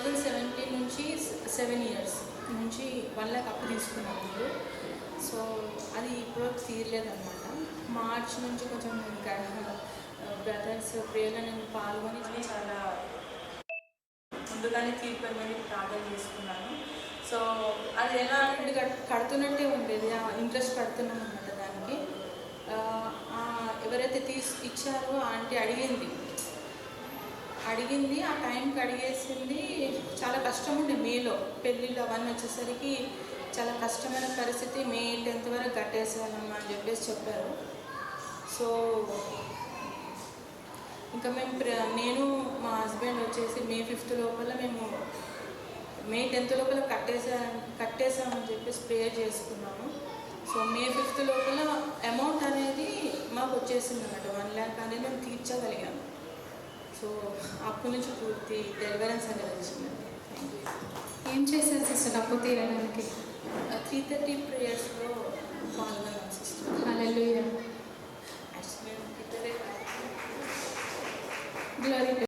2017 నుంచి 7 ఇయర్స్ నుంచి 1 lakh అప్పు తీసుకున్నాను ముందు. సో అది ఇప్పటివరకు తీరలేదన్నమాట. మార్చ్ నుంచి కొంచెం బ్రదర్స్ ప్రేయర్లో నేను పాల్గొని చాలా ముందుగానే తీర్పమని ప్రార్థన చేసుకున్నాను. సో అది ఎలా అంటే కడుతున్నట్టే ఉండేది, ఇంట్రెస్ట్ కడుతున్నాం అన్నమాట దానికి. ఎవరైతే ఇచ్చారో ఆంటీ అడిగింది ఆ టైంకి అడిగేసింది. చాలా కష్టం ఉండే మేలో పెళ్ళిళ్ళు అవన్నీ వచ్చేసరికి చాలా కష్టమైన పరిస్థితి. మే 10th వరకు కట్టేసేయాలమ్మా అని చెప్పారు. సో ఇంకా నేను మా హస్బెండ్ వచ్చేసి మే 5th లోపల మేము మే 10th లోపల కట్టేసామని చెప్పేసి ప్రేయర్ చేసుకున్నాము. సో మే 5th లోపల అమౌంట్ అనేది మాకు వచ్చేసింది అన్నమాట. 1 lakh అనేది మేము తీర్చగలిగాము. సో అప్పటి నుంచి పూర్తి డెలివరెన్స్ అనేది వచ్చిందండి. ఏం చేశారు సిస్టర్ అప్పు తీరడానికి? 3:30 ప్రేయర్స్లో పాల్గొన్నాను సిస్టర్. హల్లెలూయా.